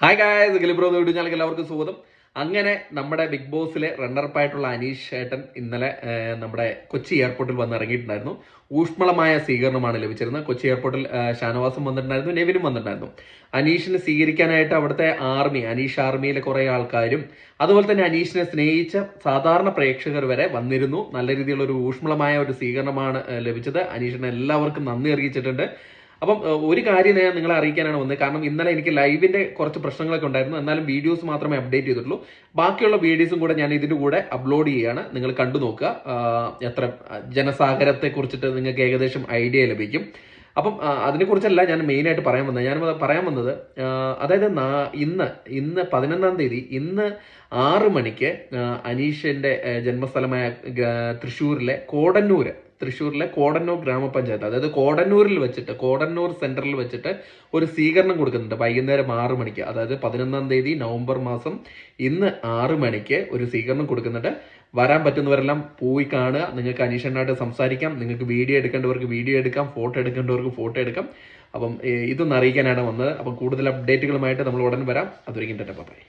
Hi guys, ഗലിബ്രോ YouTube ചാനലിലേക്ക് എല്ലാവർക്കും സ്വാഗതം. അങ്ങനെ നമ്മുടെ ബിഗ് ബോസിലെ റണ്ണറപ്പായിട്ടുള്ള അനീഷ് ഏട്ടൻ ഇന്നലെ നമ്മുടെ കൊച്ചി എയർപോർട്ടിൽ വന്ന് ഇറങ്ങിയിട്ടുണ്ടായിരുന്നു. ഊഷ്മളമായ സ്വീകരണമാണ് ലഭിച്ചിരുന്നത്. കൊച്ചി എയർപോർട്ടിൽ ഷാനവാസും വന്നിട്ടുണ്ടായിരുന്നു, നെവിനും വന്നിട്ടുണ്ടായിരുന്നു. അനീഷിനെ സ്വീകരിക്കാനായിട്ട് അവിടുത്തെ അനീഷ് ആർമിയിലെ കുറെ ആൾക്കാരും അതുപോലെ തന്നെ അനീഷിനെ സ്നേഹിച്ച സാധാരണ പ്രേക്ഷകർ വരെ വന്നിരുന്നു. നല്ല രീതിയിലുള്ള ഒരു ഊഷ്മളമായ ഒരു സ്വീകരണമാണ് ലഭിച്ചത്. അനീഷിനെ എല്ലാവർക്കും നന്ദി അറിയിച്ചിട്ടുണ്ട്. അപ്പം ഒരു കാര്യം ഞാൻ നിങ്ങളെ അറിയിക്കാനാണ് വന്നത്. കാരണം ഇന്നലെ എനിക്ക് ലൈവിന്റെ കുറച്ച് പ്രശ്നങ്ങളൊക്കെ ഉണ്ടായിരുന്നു. എന്നാലും വീഡിയോസ് മാത്രമേ അപ്ഡേറ്റ് ചെയ്തിട്ടുള്ളൂ. ബാക്കിയുള്ള വീഡിയോസും കൂടെ ഞാൻ ഇതിന്റെ കൂടെ അപ്ലോഡ് ചെയ്യുകയാണ്. നിങ്ങൾ കണ്ടു നോക്കുക. എത്ര ജനസാഗരത്തെ കുറിച്ചിട്ട് നിങ്ങൾക്ക് ഏകദേശം ഐഡിയ ലഭിക്കും. അപ്പം അതിനെക്കുറിച്ചല്ല ഞാൻ മെയിനായിട്ട് പറയാൻ വന്നത്. ഞാൻ പറയാൻ വന്നത് അതായത് ഇന്ന് 11-ാം തീയതി ഇന്ന് 6 മണിക്ക് അനീഷിന്റെ ജന്മസ്ഥലമായ തൃശ്ശൂരിലെ കോടന്നൂർ ഗ്രാമപഞ്ചായത്ത്, അതായത് കോടന്നൂർ സെന്ററിൽ വെച്ചിട്ട് ഒരു സ്വീകരണം കൊടുക്കുന്നുണ്ട് വൈകുന്നേരം 6 മണിക്ക്. അതായത് 11-ാം തീയതി നവംബർ മാസം ഇന്ന് 6 മണിക്ക് ഒരു സ്വീകരണം കൊടുക്കുന്നുണ്ട്. വരാൻ പറ്റുന്നവരെല്ലാം പോയി കാണുക. നിങ്ങൾക്ക് അനീഷനായിട്ട് സംസാരിക്കാം. നിങ്ങൾക്ക് വീഡിയോ എടുക്കേണ്ടവർക്ക് വീഡിയോ എടുക്കാം, ഫോട്ടോ എടുക്കേണ്ടവർക്ക് ഫോട്ടോ എടുക്കാം. അപ്പം ഇതൊന്ന് അറിയിക്കാനാണ് വന്നത്. അപ്പം കൂടുതൽ അപ്ഡേറ്റുകളുമായിട്ട് നമ്മൾ ഉടൻ വരാം. അതൊരിക്കും ബൈ.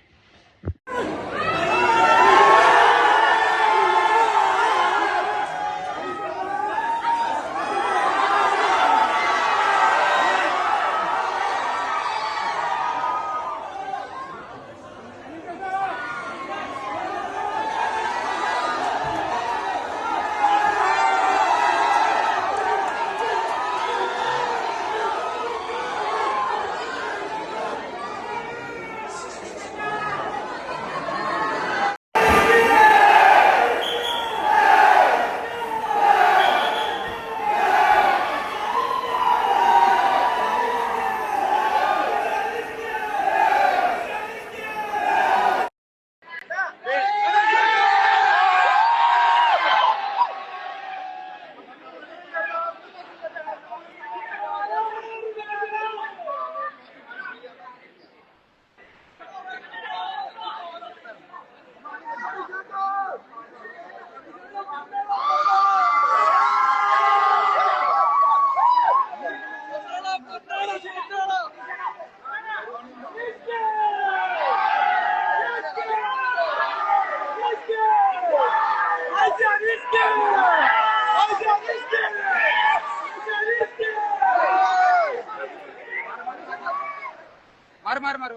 മാറി